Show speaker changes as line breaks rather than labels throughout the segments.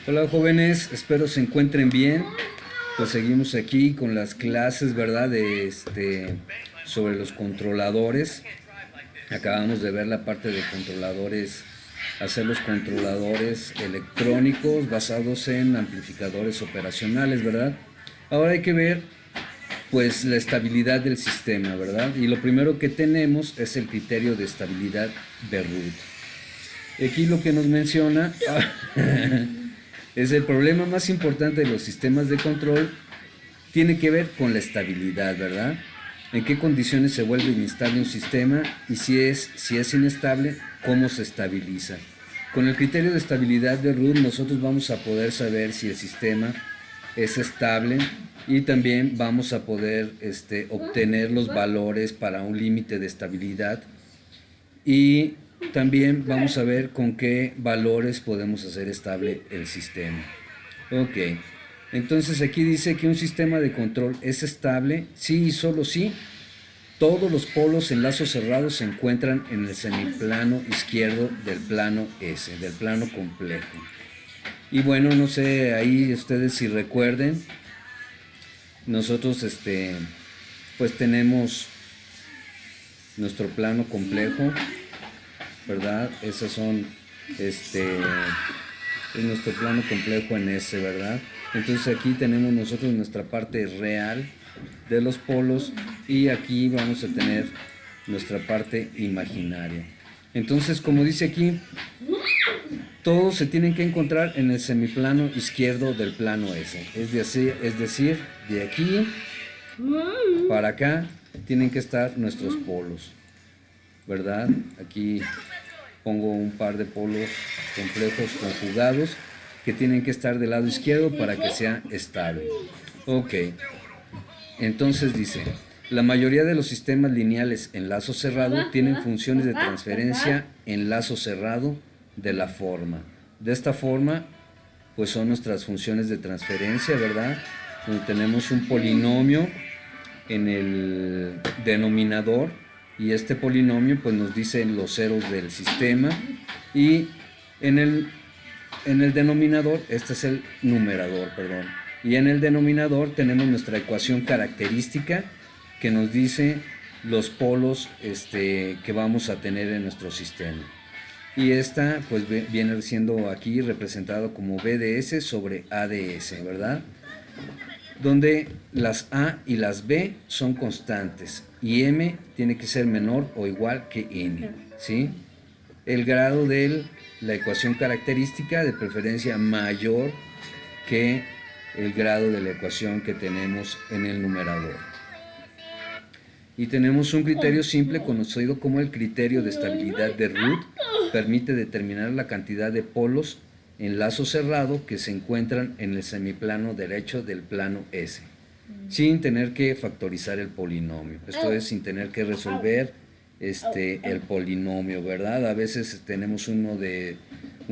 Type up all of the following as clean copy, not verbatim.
Hola jóvenes, espero se encuentren bien. Pues seguimos aquí con las clases, ¿verdad? Sobre los controladores. Acabamos de ver la parte de controladores, hacer los controladores electrónicos basados en amplificadores operacionales, ¿verdad? Ahora hay que ver pues la estabilidad del sistema, ¿verdad? Y lo primero que tenemos es el criterio de estabilidad de root. Aquí lo que nos menciona es el problema más importante de los sistemas de control, tiene que ver con la estabilidad, ¿verdad? En qué condiciones se vuelve inestable un sistema y si es inestable, cómo se estabiliza. Con el criterio de estabilidad de root nosotros vamos a poder saber si el sistema es estable y también vamos a poder obtener los valores para un límite de estabilidad y también vamos a ver con qué valores podemos hacer estable el sistema. Ok, entonces aquí dice que un sistema de control es estable si y solo si todos los polos en lazos cerrados se encuentran en el semiplano izquierdo del plano S, del plano complejo. Y bueno, no sé, ahí ustedes si recuerden, nosotros pues tenemos nuestro plano complejo, ¿verdad? Esos son, es nuestro plano complejo en S, ¿verdad? Entonces aquí tenemos nosotros nuestra parte real de los polos y aquí vamos a tener nuestra parte imaginaria. Entonces, como dice aquí, todos se tienen que encontrar en el semiplano izquierdo del plano S. Es decir, de aquí para acá tienen que estar nuestros polos, ¿verdad? Aquí pongo un par de polos complejos conjugados que tienen que estar del lado izquierdo para que sea estable. Ok, entonces dice, la mayoría de los sistemas lineales en lazo cerrado tienen funciones de transferencia en lazo cerrado de la forma. De esta forma, pues son nuestras funciones de transferencia, ¿verdad? Donde tenemos un polinomio en el denominador y este polinomio pues nos dice los ceros del sistema y en el denominador, este es el numerador, perdón, y en el denominador tenemos nuestra ecuación característica que nos dice los polos que vamos a tener en nuestro sistema. Y esta pues viene siendo aquí representado como BDS sobre ADS, ¿verdad? Donde las A y las B son constantes y M tiene que ser menor o igual que N, ¿sí? El grado de la ecuación característica de preferencia mayor que el grado de la ecuación que tenemos en el numerador. Y tenemos un criterio simple conocido como el criterio de estabilidad de root, permite determinar la cantidad de polos en lazo cerrado que se encuentran en el semiplano derecho del plano S, sin tener que factorizar el polinomio. Esto es, sin tener que resolver el polinomio, ¿verdad? A veces tenemos un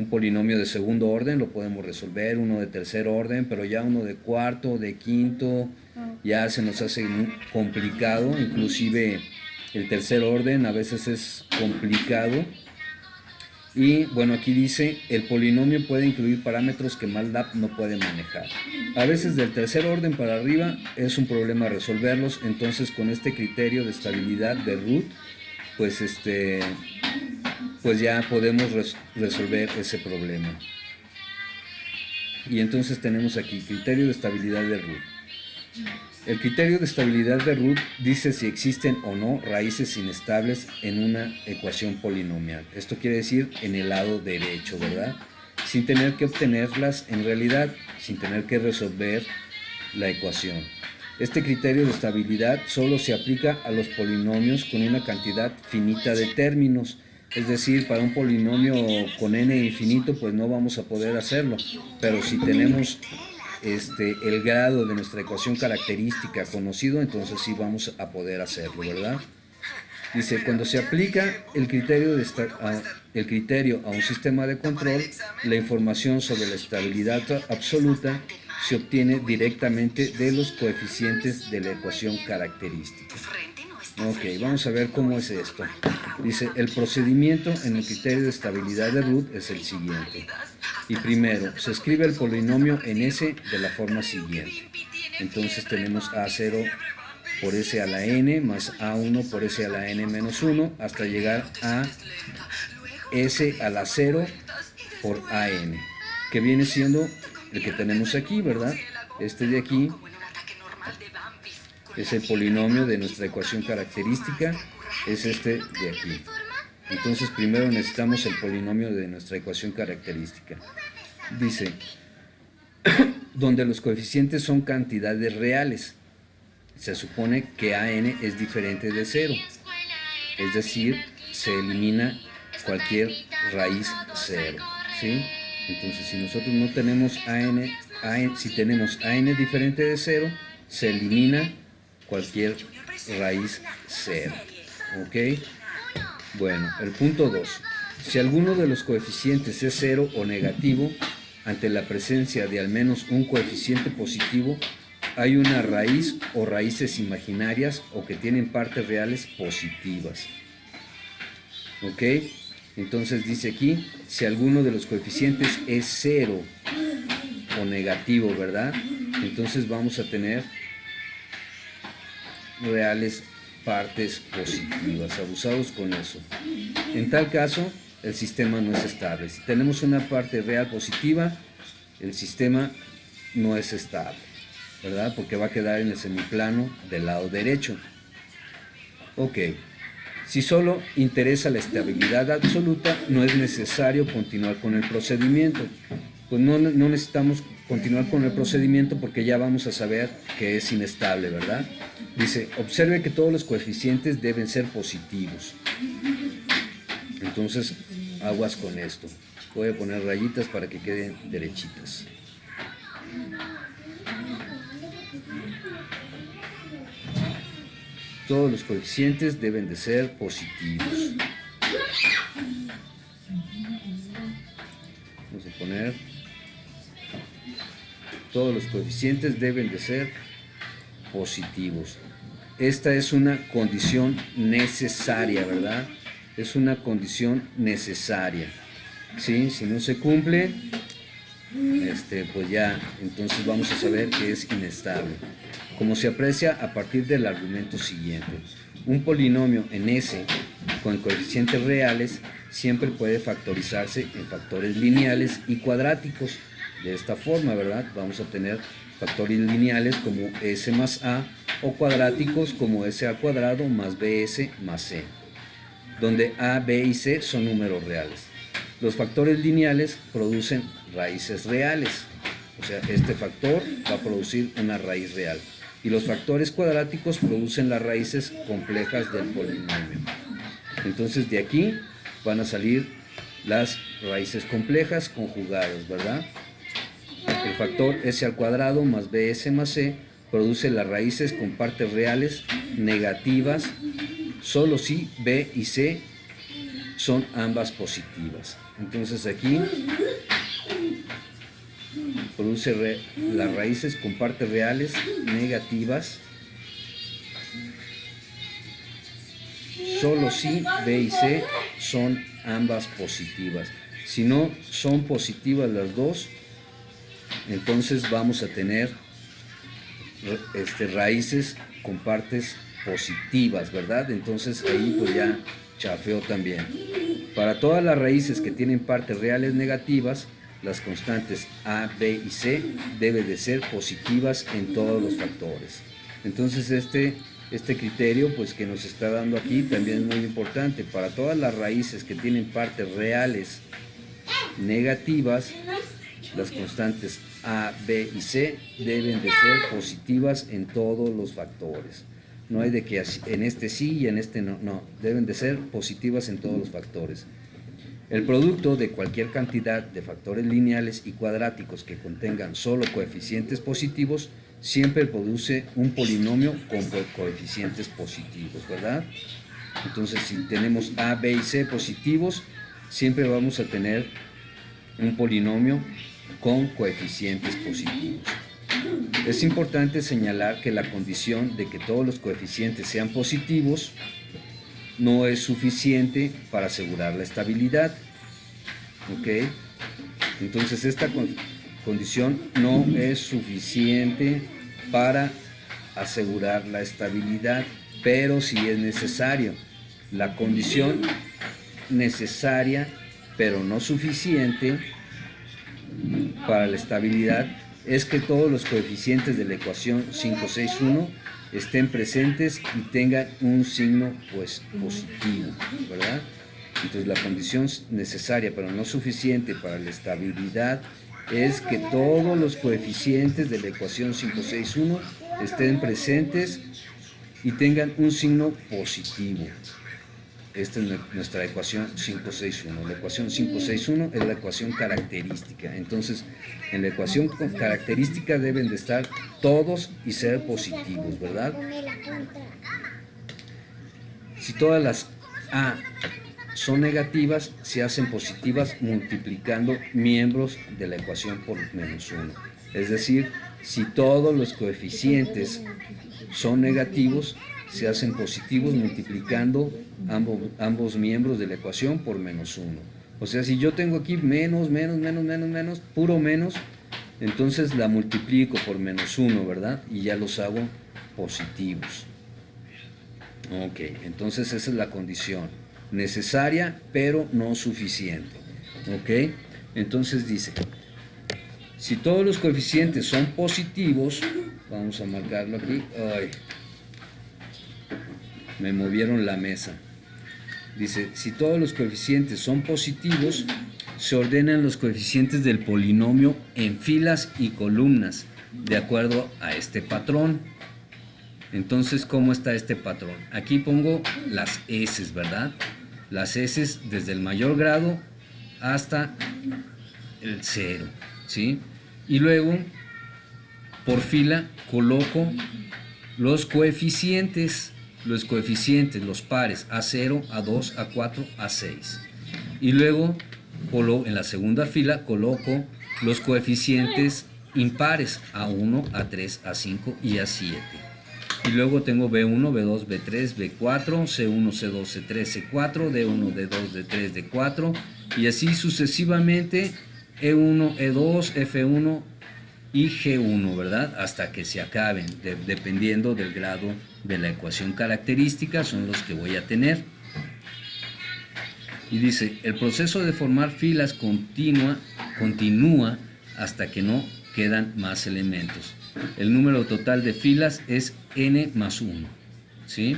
polinomio de segundo orden, lo podemos resolver, uno de tercer orden, pero ya uno de cuarto, de quinto, ya se nos hace muy complicado, inclusive el tercer orden a veces es complicado. Y bueno, aquí dice, el polinomio puede incluir parámetros que MATLAB no puede manejar. A veces del tercer orden para arriba es un problema resolverlos, entonces con este criterio de estabilidad de root, pues ya podemos resolver ese problema. Y entonces tenemos aquí criterio de estabilidad de root. El criterio de estabilidad de root dice si existen o no raíces inestables en una ecuación polinomial. Esto quiere decir en el lado derecho, ¿verdad? Sin tener que obtenerlas en realidad, sin tener que resolver la ecuación. Este criterio de estabilidad solo se aplica a los polinomios con una cantidad finita de términos. Es decir, para un polinomio con n infinito, pues no vamos a poder hacerlo. Pero si tenemos el grado de nuestra ecuación característica conocido, entonces sí vamos a poder hacerlo, ¿verdad? Dice, cuando se aplica el criterio a un sistema de control, la información sobre la estabilidad absoluta se obtiene directamente de los coeficientes de la ecuación característica. Ok, vamos a ver cómo es esto. Dice, el procedimiento en el criterio de estabilidad de Root es el siguiente. Y primero, se escribe el polinomio en S de la forma siguiente. Entonces tenemos A0 por S a la n más A1 por S a la n menos 1 hasta llegar a S a la 0 por AN, que viene siendo el que tenemos aquí, ¿verdad? Este de aquí es el polinomio de nuestra ecuación característica, es este de aquí. Entonces primero necesitamos el polinomio de nuestra ecuación característica. Dice, donde los coeficientes son cantidades reales, se supone que AN es diferente de 0, es decir, se elimina cualquier raíz 0, ¿sí? Entonces si nosotros no tenemos si tenemos AN diferente de 0, se elimina cualquier raíz 0, ¿ok? Bueno, el punto 2. Si alguno de los coeficientes es 0 o negativo, ante la presencia de al menos un coeficiente positivo, hay una raíz o raíces imaginarias o que tienen partes reales positivas. ¿Ok? Entonces dice aquí, si alguno de los coeficientes es 0 o negativo, ¿verdad? Entonces vamos a tener reales partes positivas, abusados con eso. En tal caso, el sistema no es estable. Si tenemos una parte real positiva, el sistema no es estable, ¿verdad? Porque va a quedar en el semiplano del lado derecho. Ok. Si solo interesa la estabilidad absoluta, no es necesario continuar con el procedimiento. Pues no necesitamos continuar con el procedimiento porque ya vamos a saber que es inestable, ¿verdad? Dice, observe que todos los coeficientes deben ser positivos. Entonces, aguas con esto. Voy a poner rayitas para que queden derechitas. Todos los coeficientes deben de ser positivos. Vamos a poner, todos los coeficientes deben de ser positivos. Esta es una condición necesaria, ¿verdad? Es una condición necesaria. ¿Sí? Si no se cumple, pues ya, entonces vamos a saber que es inestable. Como se aprecia a partir del argumento siguiente, un polinomio en S con coeficientes reales siempre puede factorizarse en factores lineales y cuadráticos. De esta forma, ¿verdad? Vamos a tener factores lineales como S más A o cuadráticos como S al cuadrado más BS más C, donde A, B y C son números reales. Los factores lineales producen raíces reales, o sea, este factor va a producir una raíz real. Y los factores cuadráticos producen las raíces complejas del polinomio. Entonces de aquí van a salir las raíces complejas conjugadas, ¿verdad? El factor S al cuadrado más BS más C produce las raíces con partes reales negativas solo si B y C son ambas positivas. Entonces aquí produce las raíces con partes reales negativas solo si B y C son ambas positivas. Si no son positivas las dos, entonces vamos a tener raíces con partes positivas, ¿verdad? Entonces ahí pues ya chafeó también. Para todas las raíces que tienen partes reales negativas, las constantes A, B y C deben de ser positivas en todos los factores. Entonces este criterio pues que nos está dando aquí también es muy importante. Para todas las raíces que tienen partes reales negativas, las constantes A, B y C deben de ser positivas en todos los factores. No hay de que en este sí y en este no, no, deben de ser positivas en todos los factores. El producto de cualquier cantidad de factores lineales y cuadráticos que contengan solo coeficientes positivos siempre produce un polinomio con coeficientes positivos, ¿verdad? Entonces, si tenemos A, B y C positivos, siempre vamos a tener un polinomio con coeficientes positivos. Es importante señalar que la condición de que todos los coeficientes sean positivos no es suficiente para asegurar la estabilidad. ¿Ok? Entonces esta condición no es suficiente para asegurar la estabilidad, pero sí es necesario. La condición necesaria, pero no suficiente para la estabilidad, es que todos los coeficientes de la ecuación 561 estén presentes y tengan un signo pues positivo, ¿verdad? Entonces la condición necesaria pero no suficiente para la estabilidad es que todos los coeficientes de la ecuación 561 estén presentes y tengan un signo positivo. Esta es nuestra ecuación 561. La ecuación 561 es la ecuación característica. Entonces, en la ecuación característica deben de estar todos y ser positivos, ¿verdad? Si todas las A son negativas, se hacen positivas multiplicando miembros de la ecuación por -1. Es decir, si todos los coeficientes son negativos, se hacen positivos multiplicando ambos miembros de la ecuación por -1. O sea, si yo tengo aquí menos, puro menos, entonces la multiplico por -1, ¿verdad? Y ya los hago positivos. Ok, entonces esa es la condición. Necesaria, pero no suficiente. Ok, entonces dice, si todos los coeficientes son positivos, vamos a marcarlo aquí. Ay, me movieron la mesa. Dice, si todos los coeficientes son positivos, se ordenan los coeficientes del polinomio en filas y columnas, de acuerdo a este patrón. Entonces, ¿cómo está este patrón? Aquí pongo las S, ¿verdad? Las S desde el mayor grado hasta el 0, ¿sí? Y luego, por fila, coloco los coeficientes, los pares, A0, A2, A4, A6. Y luego, en la segunda fila, coloco los coeficientes impares, A1, A3, A5 y A7. Y luego tengo B1, B2, B3, B4, C1, C2, C3, C4, D1, D2, D3, D4, y así sucesivamente E1, E2, F1 y G1, ¿verdad? Hasta que se acaben, dependiendo del grado de la ecuación característica, son los que voy a tener. Y dice, el proceso de formar filas continúa hasta que no quedan más elementos. El número total de filas es n más 1, ¿sí?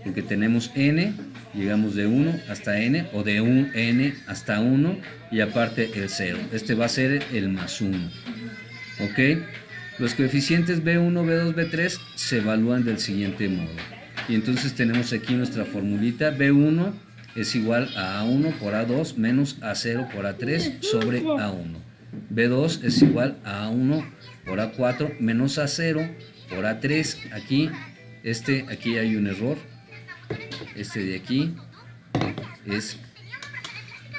Porque tenemos n, llegamos de 1 hasta n, o de n hasta 1, y aparte el 0. Este va a ser el más 1, ¿ok? Los coeficientes B1, B2, B3 se evalúan del siguiente modo. Y entonces tenemos aquí nuestra formulita. B1 es igual a A1 por A2 menos A0 por A3 sobre A1. B2 es igual a A1 por A4 menos A0 por A3. Aquí hay un error. Este de aquí es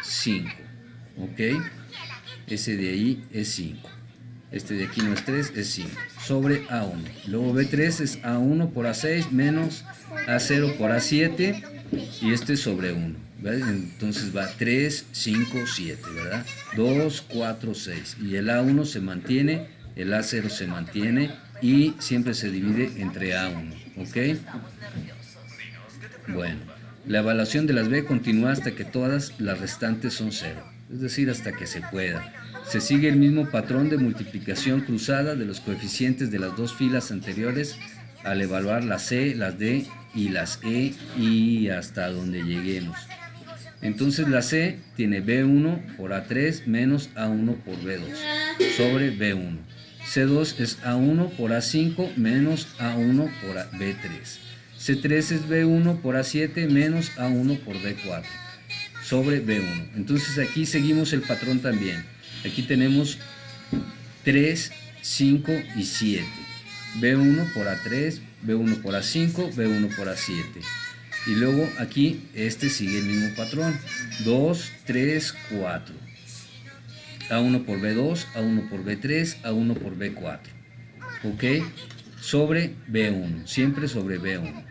5. ¿Ok? Ese de ahí es 5. Este de aquí no es 3, es 5. Sobre A1. Luego B3 es A1 por A6 menos A0 por A7. Y este sobre 1. ¿Verdad? Entonces va 3, 5, 7, ¿verdad? 2, 4, 6. Y el A1 se mantiene, el A0 se mantiene y siempre se divide entre A1. ¿Ok? Bueno, la evaluación de las B continúa hasta que todas las restantes son 0. Es decir, hasta que se pueda. Se sigue el mismo patrón de multiplicación cruzada de los coeficientes de las dos filas anteriores al evaluar las C, las D y las E y hasta donde lleguemos. Entonces la C tiene B1 por A3 menos A1 por B2 sobre B1. C2 es A1 por A5 menos A1 por B3. C3 es B1 por A7 menos A1 por B4 sobre B1. Entonces aquí seguimos el patrón también. Aquí tenemos 3, 5 y 7. B1 por A3, B1 por A5, B1 por A7. Y luego aquí sigue el mismo patrón. 2, 3, 4. A1 por B2, A1 por B3, A1 por B4. ¿ok? Sobre B1, siempre sobre B1.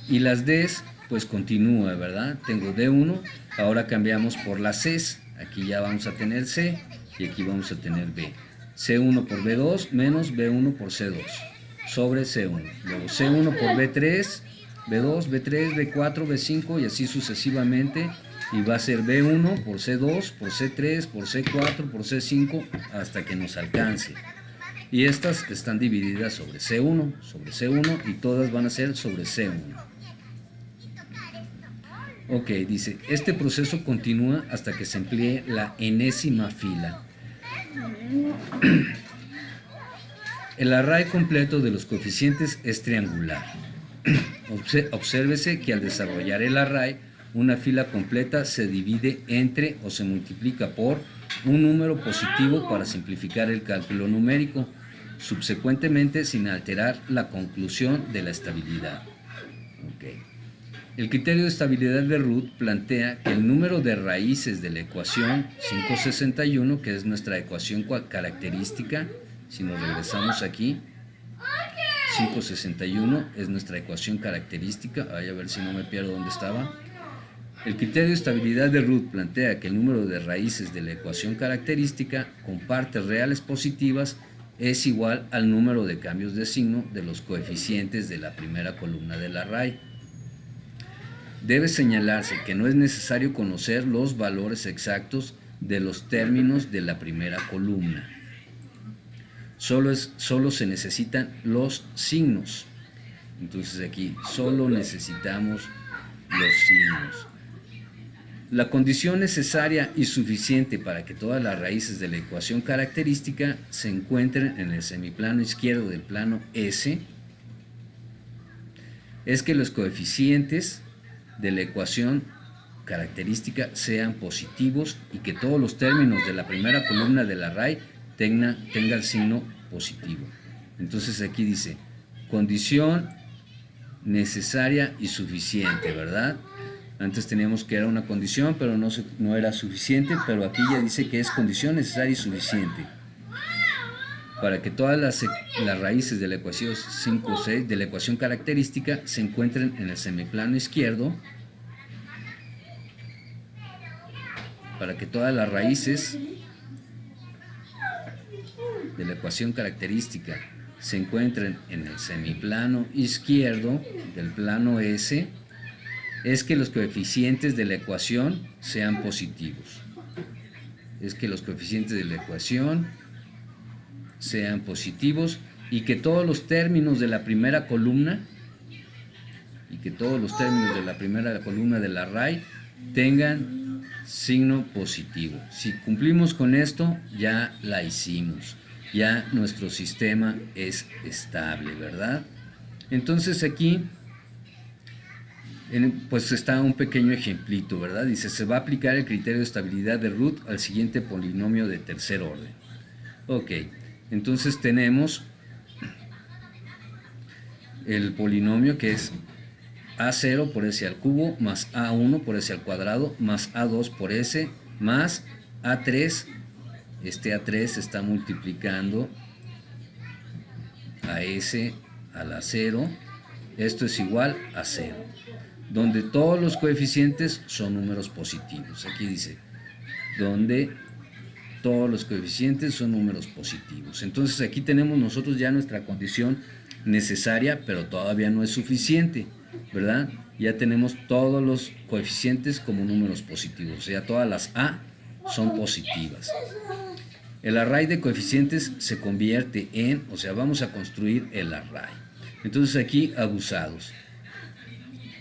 Y las D's, pues continúa, ¿verdad? Tengo D1, ahora cambiamos por las C's. Aquí ya vamos a tener C y aquí vamos a tener B. C1 por B2 menos B1 por C2 sobre C1. Luego C1 por B3, B2, B3, B4, B5 y así sucesivamente. Y va a ser B1 por C2, por C3, por C4, por C5 hasta que nos alcance. Y estas están divididas sobre C1 y todas van a ser sobre C1. Ok, dice, este proceso continúa hasta que se emplee la enésima fila. El array completo de los coeficientes es triangular. Obsérvese que al desarrollar el array, una fila completa se divide entre o se multiplica por un número positivo para simplificar el cálculo numérico, subsecuentemente sin alterar la conclusión de la estabilidad. Okay. El criterio de estabilidad de Root plantea que el número de raíces de la ecuación 561, que es nuestra ecuación característica, si nos regresamos aquí, 561 es nuestra ecuación característica. Ay, a ver si no me pierdo dónde estaba. El criterio de estabilidad de Root plantea que el número de raíces de la ecuación característica con partes reales positivas es igual al número de cambios de signo de los coeficientes de la primera columna del array. Debe señalarse que no es necesario conocer los valores exactos de los términos de la primera columna. Solo se necesitan los signos. Entonces aquí solo necesitamos los signos. La condición necesaria y suficiente para que todas las raíces de la ecuación característica se encuentren en el semiplano izquierdo del plano S es que los coeficientes de la ecuación característica sean positivos y que todos los términos de la primera columna del array tenga el signo positivo. Entonces aquí dice condición necesaria y suficiente, ¿verdad? Antes teníamos que era una condición, pero no era suficiente, pero aquí ya dice que es condición necesaria y suficiente para que todas las raíces de la ecuación 5,6 de la ecuación característica se encuentren en el semiplano izquierdo, para que todas las raíces de la ecuación característica se encuentren en el semiplano izquierdo del plano S, es que los coeficientes de la ecuación sean positivos. Es que los coeficientes de la ecuación sean positivos y que todos los términos de la primera columna del array tengan signo positivo. Si cumplimos con esto, ya la hicimos. Ya nuestro sistema es estable, ¿verdad? Entonces aquí pues está un pequeño ejemplito, ¿verdad? Dice, se va a aplicar el criterio de estabilidad de Root al siguiente polinomio de tercer orden. Ok, entonces tenemos el polinomio que es A0 por S al cubo más A1 por S al cuadrado más A2 por S más A3. Este A3 está multiplicando a S a la 0. Esto es igual a 0. Donde todos los coeficientes son números positivos. Aquí dice, donde todos los coeficientes son números positivos. Entonces aquí tenemos nosotros ya nuestra condición necesaria, pero todavía no es suficiente, ¿verdad? Ya tenemos todos los coeficientes como números positivos, o sea, todas las A son positivas. El array de coeficientes se convierte en, o sea, vamos a construir el array. Entonces aquí abusados.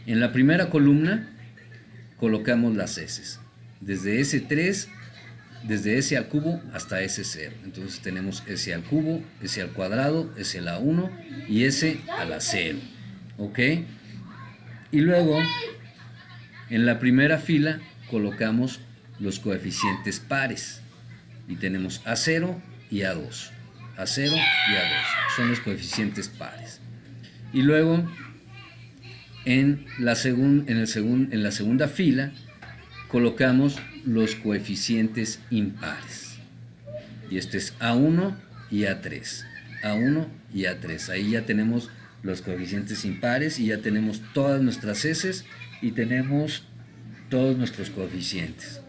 En la primera columna colocamos las S, desde S3, desde S al cubo hasta S0. Entonces tenemos S al cubo, S al cuadrado, S a la 1 y S a la 0. ¿Ok? Y luego, en la primera fila colocamos los coeficientes pares. Y tenemos A0 y A2. A0 y A2 son los coeficientes pares. Y luego, en la segunda fila colocamos los coeficientes impares. y este es A1 y A3. A1 y A3. Ahí ya tenemos los coeficientes impares y ya tenemos todas nuestras heces y tenemos todos nuestros coeficientes.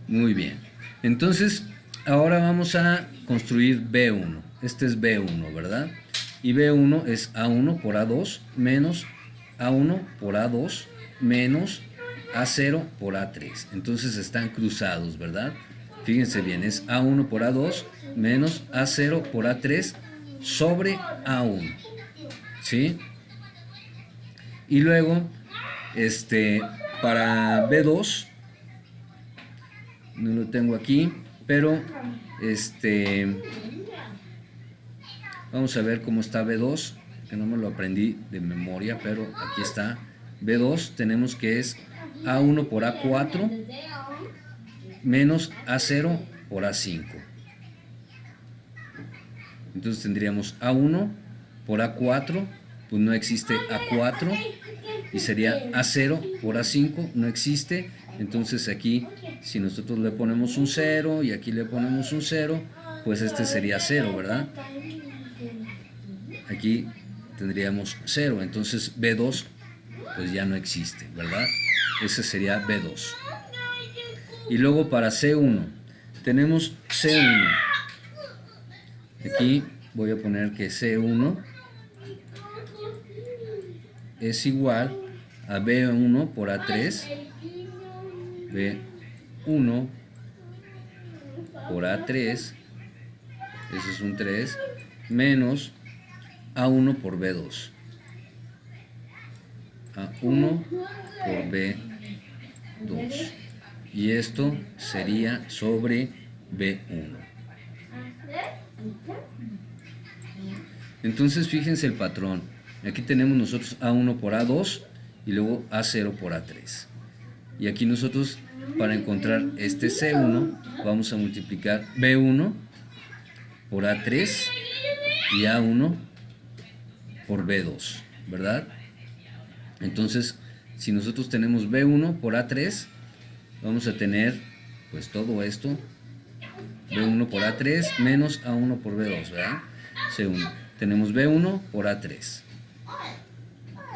Muy bien. Entonces, ahora vamos a construir B1. Este es B1, ¿verdad? Y B1 es A1 por A2 menos A1 por A2 menos A0 por A3. Entonces están cruzados, ¿verdad? Fíjense bien, es A1 por A2 menos A0 por A3 sobre A1. ¿Sí? Y luego, para B2, no lo tengo aquí, pero vamos a ver cómo está B2, que no me lo aprendí de memoria, pero aquí está. B2 tenemos que es A1 por A4 menos A0 por A5. Entonces tendríamos A1 por A4, pues no existe A4, y sería A0 por A5, no existe. Entonces aquí, si nosotros le ponemos un 0 y aquí le ponemos un 0, pues este sería 0, ¿verdad? Aquí tendríamos 0, entonces B2 pues ya no existe, ¿verdad? Ese sería B2. Y luego para C1, tenemos C1. Aquí voy a poner que C1 es igual a B1 por A3, B1 por A3, ese es un 3, menos A1 por B2, A1 por B2, y esto sería sobre B1. Entonces fíjense el patrón. Aquí tenemos nosotros A1 por A2 y luego A0 por A3. Y aquí nosotros, para encontrar este C1, vamos a multiplicar B1 por A3 y A1 por B2, ¿verdad? Entonces, si nosotros tenemos B1 por A3, vamos a tener pues todo esto, B1 por A3 menos A1 por B2, ¿verdad? C1. Tenemos B1 por A3.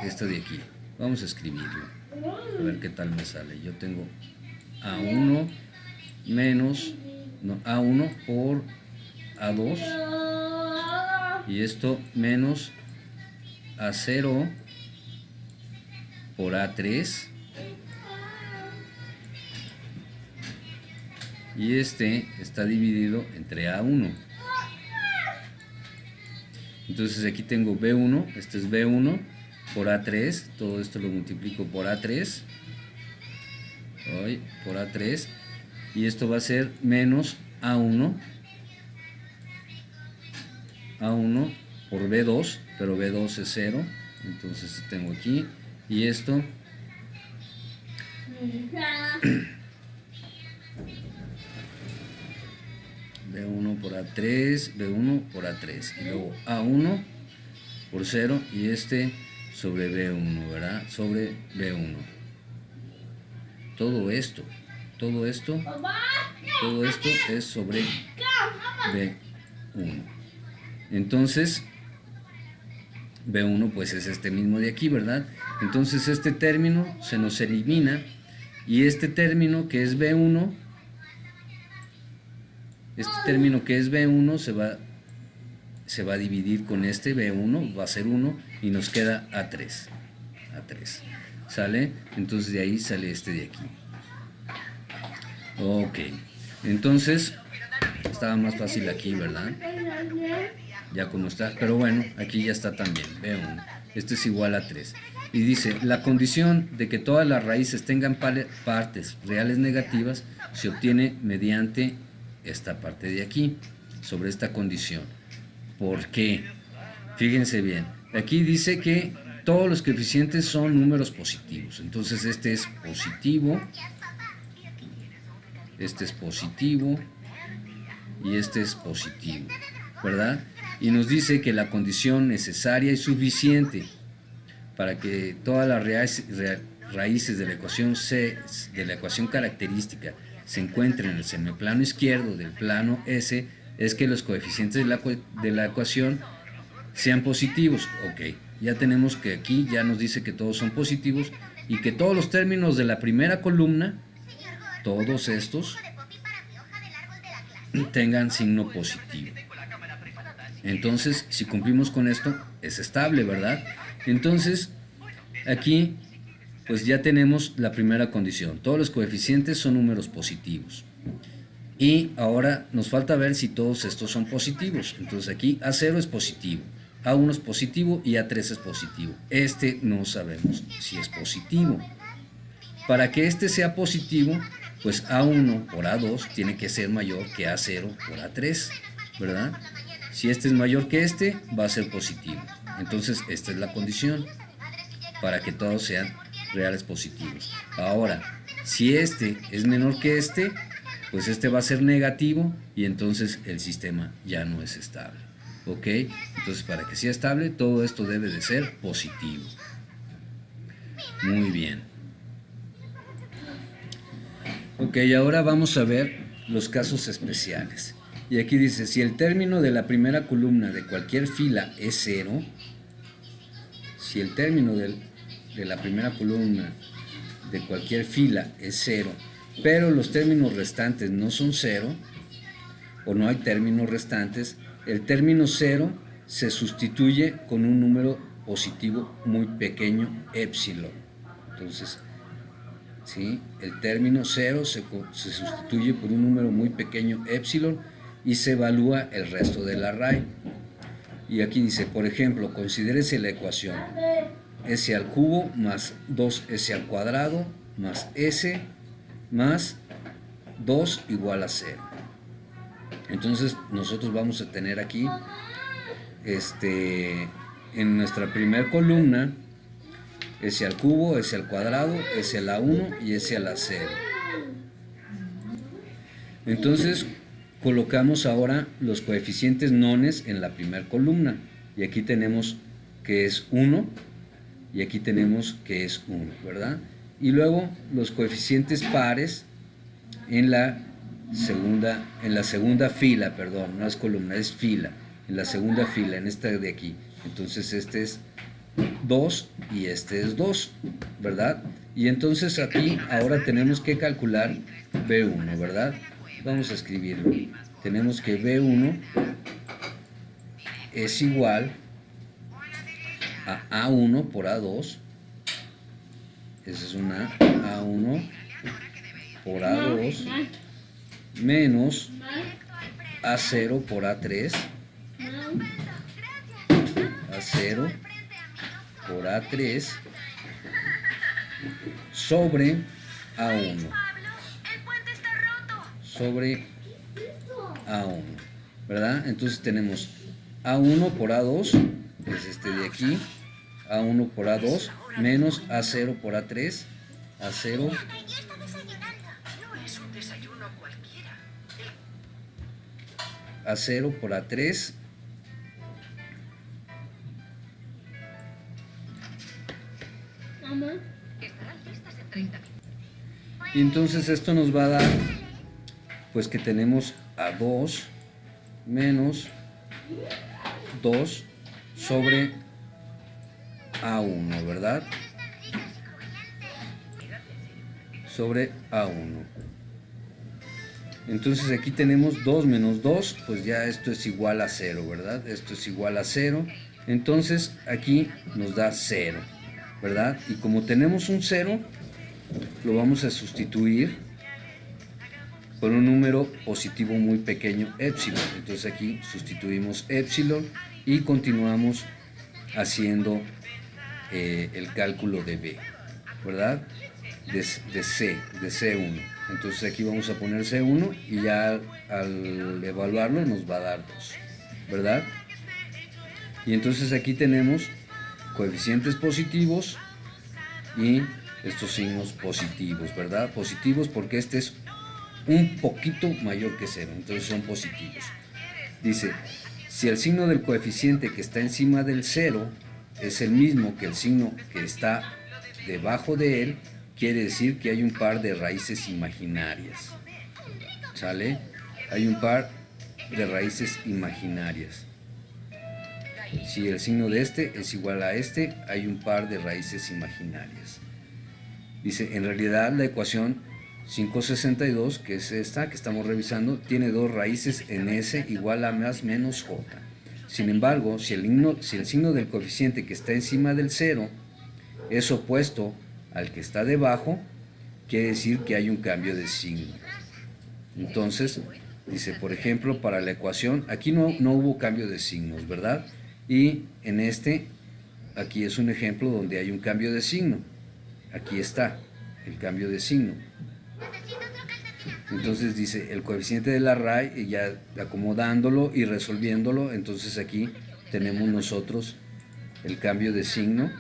Esto de aquí. Vamos a escribirlo. A ver qué tal me sale. Yo tengo A1 menos, no, A1 por A2. Y esto menos A0 por A3. Y este está dividido entre A1. Entonces aquí tengo B1, este es B1 por A3, todo esto lo multiplico por A3, por A3, y esto va a ser menos A1 por B2, pero B2 es 0, entonces tengo aquí, y esto B1 por A3, B1 por A3, y luego A1 por 0, y este sobre B1, ¿verdad? Sobre B1. Todo esto es sobre B1. Entonces, B1 pues es este mismo de aquí, ¿verdad? Entonces este término se nos elimina, y este término que es B1, se va a dividir con este B1, va a ser 1, y nos queda A3. ¿Sale? Entonces de ahí sale este de aquí. Ok. Entonces, estaba más fácil aquí, ¿verdad? Ya como está. Pero bueno, aquí ya está también. B1. Este es igual a 3. Y dice, la condición de que todas las raíces tengan partes reales negativas se obtiene mediante esta parte de aquí, sobre esta condición. ¿Por qué? Fíjense bien, aquí dice que todos los coeficientes son números positivos, entonces este es positivo, este es positivo y este es positivo, ¿verdad? Y nos dice que la condición necesaria y suficiente para que todas las raíces de la ecuación característica se encuentra en el semiplano izquierdo del plano S es que los coeficientes de la ecuación sean positivos. Ok, ya tenemos que aquí ya nos dice que todos son positivos y que todos los términos de la primera columna, todos estos, tengan signo positivo. Entonces, si cumplimos con esto, es estable, ¿verdad? Entonces, aquí, pues ya tenemos la primera condición. Todos los coeficientes son números positivos. Y ahora nos falta ver si todos estos son positivos. Entonces aquí A0 es positivo, A1 es positivo y A3 es positivo. Este no sabemos si es positivo. Para que este sea positivo, pues A1 por A2 tiene que ser mayor que A0 por A3, ¿verdad? Si este es mayor que este, va a ser positivo. Entonces esta es la condición para que todos sean reales positivos. Ahora, si este es menor que este, pues este va a ser negativo y entonces el sistema ya no es estable. ¿Ok? Entonces para que sea estable, todo esto debe de ser positivo. Muy bien. Ok, ahora vamos a ver los casos especiales. Y aquí dice, si el término de la primera columna de cualquier fila es 0, si el término de la primera columna de cualquier fila es 0, pero los términos restantes no son 0, o no hay términos restantes, el término 0 se sustituye con un número positivo muy pequeño, épsilon. Entonces, ¿sí? El término 0 se sustituye por un número muy pequeño, épsilon, y se evalúa el resto del array. Y aquí dice, por ejemplo, considérese la ecuación s al cubo más 2s al cuadrado más s más 2 igual a 0. Entonces nosotros vamos a tener aquí en nuestra primera columna s al cubo, s al cuadrado, s a la 1 y s a la 0. Entonces colocamos ahora los coeficientes nones en la primera columna y aquí tenemos que es 1 y aquí tenemos que es 1, ¿verdad? Y luego los coeficientes pares en la segunda fila, perdón, no es columna, es fila, en la segunda fila, en esta de aquí. Entonces este es 2 y este es 2, ¿verdad? Y entonces aquí ahora tenemos que calcular B1, ¿verdad? Vamos a escribirlo. Tenemos que B1 es igual a A1 por A2. Esa es una A1 por A2 menos A0 por A3. A0 por A3 sobre A1 sobre A1, ¿verdad? Entonces tenemos A1 por A2, es este de aquí, A1 por A2 menos A0 por A3, A0 A0 por A3 y entonces esto nos va a dar pues que tenemos A2 menos 2 sobre A1, ¿verdad? Sobre A1. Entonces aquí tenemos 2 menos 2, pues ya esto es igual a 0, ¿verdad? Esto es igual a 0. Entonces aquí nos da 0, ¿verdad? Y como tenemos un 0, lo vamos a sustituir por un número positivo muy pequeño, épsilon. Entonces aquí sustituimos épsilon y continuamos haciendo el cálculo de B, ¿verdad? De C1. Entonces aquí vamos a poner C1 y ya al evaluarlo nos va a dar 2, ¿verdad? Y entonces aquí tenemos coeficientes positivos y estos signos positivos, ¿verdad? Positivos porque este es un poquito mayor que 0, entonces son positivos. Dice, si el signo del coeficiente que está encima del 0 es el mismo que el signo que está debajo de él, quiere decir que hay un par de raíces imaginarias. ¿sale? Hay un par de raíces imaginarias. Si el signo de este es igual a este, hay un par de raíces imaginarias. Dice, en realidad la ecuación 562, que es esta que estamos revisando, tiene dos raíces en S igual a más menos J. Sin embargo, si el signo del coeficiente que está encima del 0 es opuesto al que está debajo, quiere decir que hay un cambio de signo. Entonces, dice, por ejemplo, para la ecuación, aquí no hubo cambio de signos, ¿verdad? Y en aquí es un ejemplo donde hay un cambio de signo. Aquí está el cambio de signo. Entonces dice, el coeficiente de la RAI, y ya acomodándolo y resolviéndolo, entonces aquí tenemos nosotros el cambio de signo.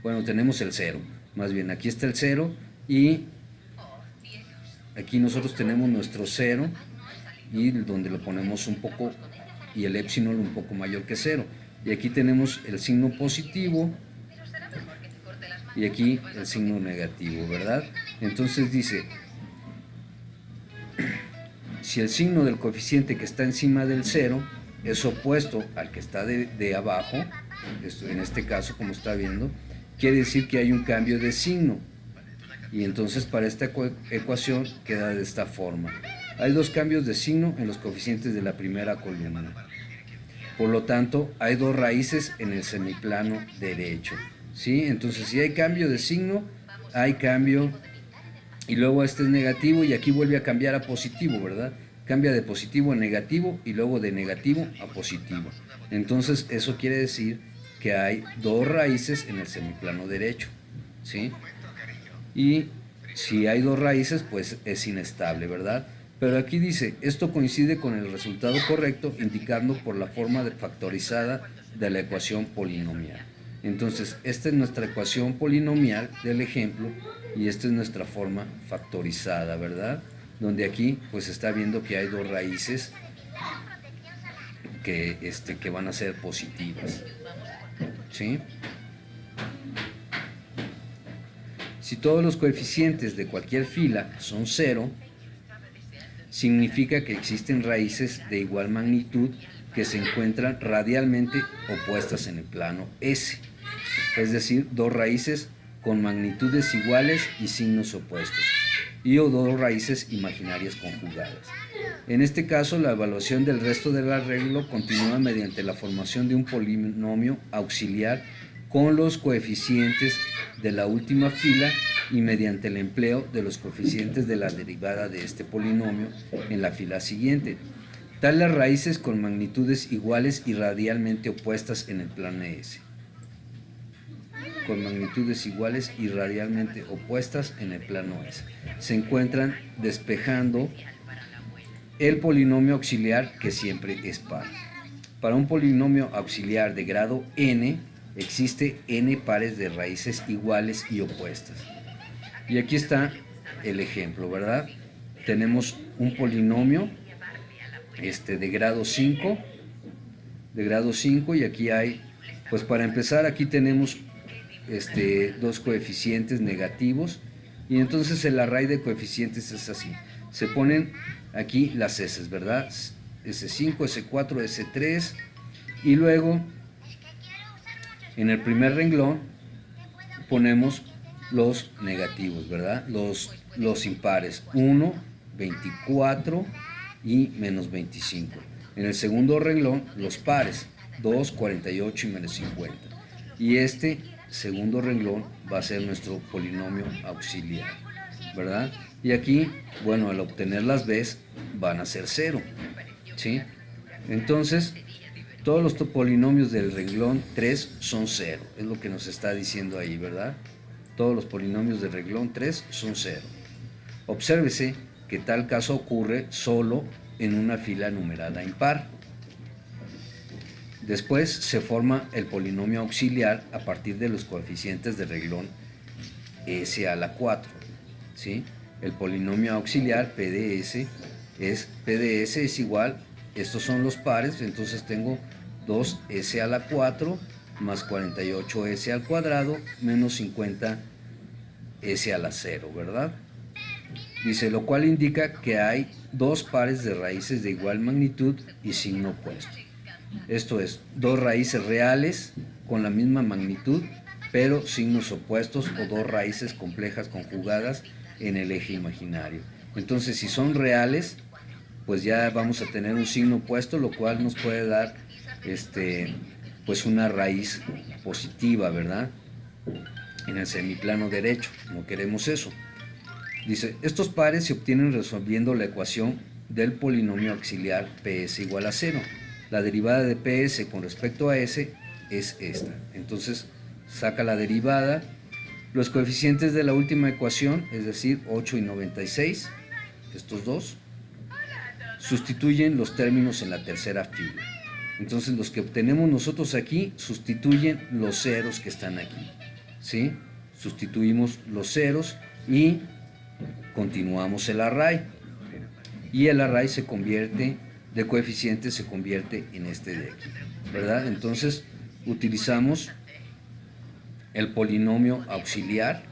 Bueno, tenemos el 0, más bien aquí está el 0 y aquí nosotros tenemos nuestro 0 y donde lo ponemos un poco y el épsilon un poco mayor que 0. Y aquí tenemos el signo positivo y aquí el signo negativo, ¿verdad? Entonces dice, si el signo del coeficiente que está encima del 0 es opuesto al que está de abajo, en este caso como está viendo, quiere decir que hay un cambio de signo. Y entonces para esta ecuación queda de esta forma. Hay dos cambios de signo en los coeficientes de la primera columna. Por lo tanto, hay dos raíces en el semiplano derecho. ¿Sí? Entonces, si hay cambio de signo, hay cambio, y luego este es negativo y aquí vuelve a cambiar a positivo, ¿verdad? Cambia de positivo a negativo y luego de negativo a positivo. Entonces, eso quiere decir que hay dos raíces en el semiplano derecho. ¿Sí? Y si hay dos raíces, pues es inestable, ¿verdad? Pero aquí dice, esto coincide con el resultado correcto indicando por la forma factorizada de la ecuación polinomial. Entonces, esta es nuestra ecuación polinomial del ejemplo y esta es nuestra forma factorizada, ¿verdad? Donde aquí pues está viendo que hay dos raíces que van a ser positivas. ¿Sí? Si todos los coeficientes de cualquier fila son 0, significa que existen raíces de igual magnitud que se encuentran radialmente opuestas en el plano S, es decir, dos raíces con magnitudes iguales y signos opuestos, y o dos raíces imaginarias conjugadas. En este caso, la evaluación del resto del arreglo continúa mediante la formación de un polinomio auxiliar con los coeficientes de la última fila y mediante el empleo de los coeficientes de la derivada de este polinomio en la fila siguiente. Tales raíces con magnitudes iguales y radialmente opuestas en el plano S. Con magnitudes iguales y radialmente opuestas en el plano S. Se encuentran despejando el polinomio auxiliar que siempre es par. Para un polinomio auxiliar de grado n, existe n pares de raíces iguales y opuestas. Y aquí está el ejemplo, ¿verdad? Tenemos un polinomio de grado 5, y aquí hay, pues para empezar, aquí tenemos dos coeficientes negativos, y entonces el array de coeficientes es así. Se ponen aquí las S, ¿verdad? S5, S4, S3, y luego en el primer renglón ponemos los negativos, ¿verdad? Los impares, 1, 24 y menos 25. En el segundo renglón, los pares, 2, 48 y menos 50. Y este segundo renglón va a ser nuestro polinomio auxiliar, ¿verdad? Y aquí, bueno, al obtener las B's van a ser 0, ¿sí? Entonces, todos los polinomios del renglón 3 son 0, es lo que nos está diciendo ahí, ¿verdad? Todos los polinomios del renglón 3 son 0. Obsérvese que tal caso ocurre solo en una fila numerada impar. Después se forma el polinomio auxiliar a partir de los coeficientes del renglón S a la 4, ¿sí? El polinomio auxiliar PDS es igual, estos son los pares, entonces tengo 2S a la 4 más 48S al cuadrado menos 50S a la 0, ¿verdad? Dice, lo cual indica que hay dos pares de raíces de igual magnitud y signo opuesto. Esto es, dos raíces reales con la misma magnitud, pero signos opuestos, o dos raíces complejas conjugadas en el eje imaginario. Entonces, si son reales, pues ya vamos a tener un signo opuesto, lo cual nos puede dar pues una raíz positiva, ¿verdad? En el semiplano derecho, no queremos eso. Dice, estos pares se obtienen resolviendo la ecuación del polinomio auxiliar PS igual a 0. La derivada de PS con respecto a S es esta. Entonces, saca la derivada. Los coeficientes de la última ecuación, es decir, 8 y 96, estos dos, sustituyen los términos en la tercera fila. Entonces, los que obtenemos nosotros aquí sustituyen los ceros que están aquí, ¿sí? Sustituimos los ceros y continuamos el array. Y el array se convierte, de coeficiente se convierte en este de aquí, ¿verdad? Entonces, utilizamos el polinomio auxiliar.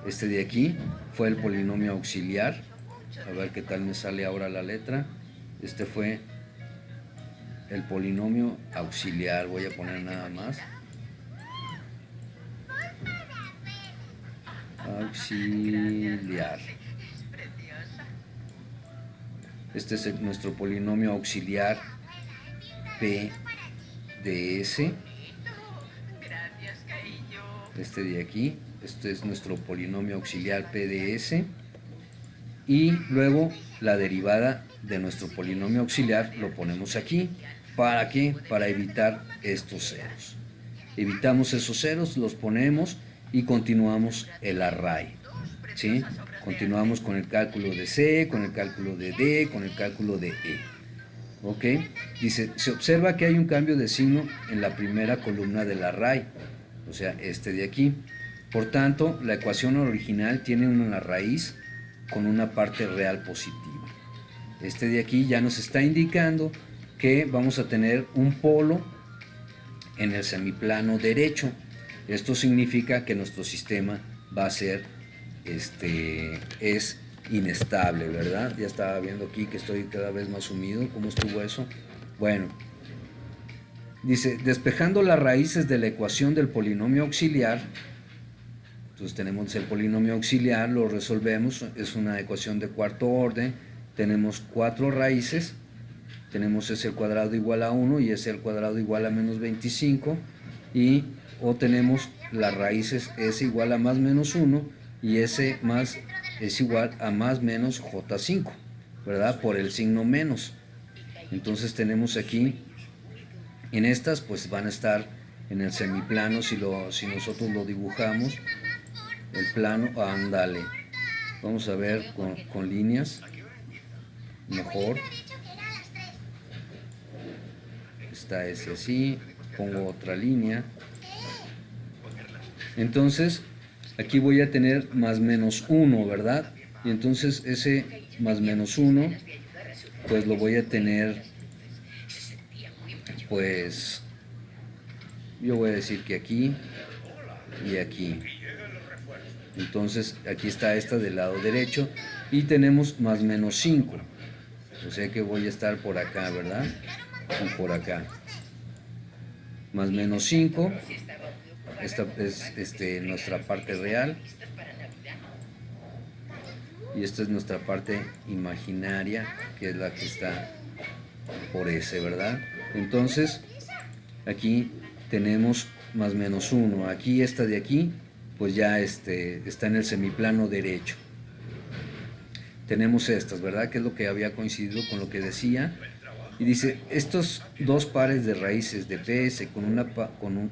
Este de aquí fue el polinomio auxiliar. A ver qué tal me sale ahora la letra. Este fue el polinomio auxiliar. Voy a poner nada más. Auxiliar. Este es nuestro polinomio auxiliar P de S. Este de aquí. Este es nuestro polinomio auxiliar P de S. Y luego la derivada de nuestro polinomio auxiliar lo ponemos aquí. ¿Para qué? Para evitar estos ceros. Evitamos esos ceros, los ponemos y continuamos el array, ¿sí? Continuamos con el cálculo de C, con el cálculo de D, con el cálculo de E. ¿Ok? Dice, se observa que hay un cambio de signo en la primera columna del array, o sea, este de aquí. Por tanto, la ecuación original tiene una raíz con una parte real positiva. Este de aquí ya nos está indicando que vamos a tener un polo en el semiplano derecho. Esto significa que nuestro sistema va a ser, es inestable, ¿verdad? Ya estaba viendo aquí que estoy cada vez más sumido. ¿Cómo estuvo eso? Bueno, dice, despejando las raíces de la ecuación del polinomio auxiliar. Entonces tenemos el polinomio auxiliar, lo resolvemos, es una ecuación de cuarto orden, tenemos cuatro raíces, tenemos s al cuadrado igual a 1 y s al cuadrado igual a menos 25, o tenemos las raíces s igual a más menos 1 y s más es igual a más menos j5, ¿verdad? Por el signo menos. Entonces tenemos aquí, en estas pues van a estar en el semiplano, si nosotros lo dibujamos, el plano, ándale, vamos a ver con líneas, mejor, está ese así, pongo otra línea, entonces aquí voy a tener más menos 1, ¿verdad? Y entonces ese más menos 1, pues lo voy a tener, pues, yo voy a decir que aquí y aquí. Entonces aquí está esta del lado derecho y tenemos más menos 5. O sea que voy a estar por acá, ¿verdad? Y por acá. Más menos 5. Esta es nuestra parte real. Y esta es nuestra parte imaginaria, que es la que está por S, ¿verdad? Entonces aquí tenemos más menos 1. Aquí esta de aquí pues ya está en el semiplano derecho. Tenemos estas, ¿verdad? Que es lo que había coincidido con lo que decía. Y dice, estos dos pares de raíces de PS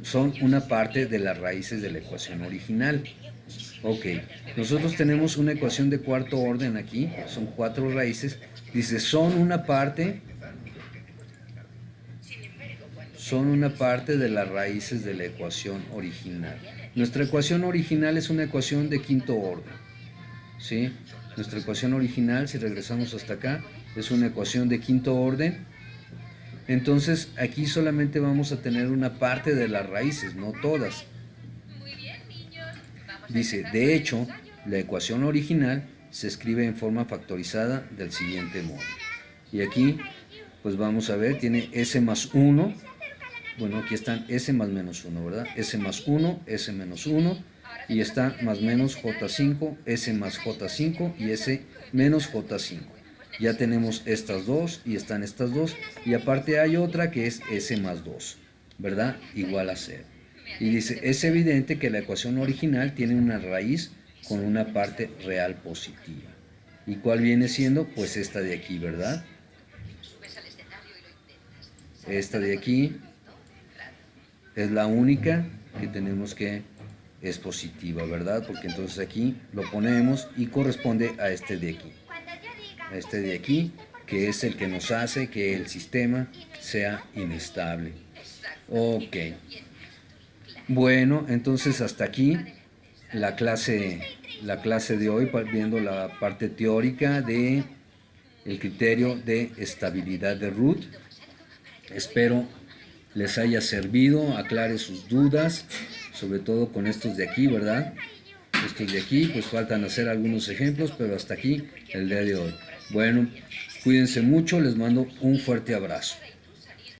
son una parte de las raíces de la ecuación original. Ok, nosotros tenemos una ecuación de cuarto orden aquí, son cuatro raíces. Dice, son una parte de las raíces de la ecuación original. Nuestra ecuación original es una ecuación de quinto orden, ¿sí? Nuestra ecuación original, si regresamos hasta acá, es una ecuación de quinto orden. Entonces, aquí solamente vamos a tener una parte de las raíces, no todas. Dice, de hecho, la ecuación original se escribe en forma factorizada del siguiente modo. Y aquí, pues vamos a ver, tiene S más 1. Bueno, aquí están S más menos 1, ¿verdad? S más 1, S menos 1. Y está más menos J5, S más J5 y S menos J5. Ya tenemos estas dos y están estas dos. Y aparte hay otra que es S más 2, ¿verdad? Igual a 0. Y dice, es evidente que la ecuación original tiene una raíz con una parte real positiva. ¿Y cuál viene siendo? Pues esta de aquí, ¿verdad? Esta de aquí es la única que tenemos que es positiva, ¿verdad? Porque entonces aquí lo ponemos y corresponde a este de aquí. A este de aquí, que es el que nos hace que el sistema sea inestable. Ok. Bueno, entonces hasta aquí la clase de hoy, viendo la parte teórica de el criterio de estabilidad de Root. Espero les haya servido, aclare sus dudas, sobre todo con estos de aquí, ¿verdad? Estos de aquí, pues faltan hacer algunos ejemplos, pero hasta aquí el día de hoy. Bueno, cuídense mucho, les mando un fuerte abrazo.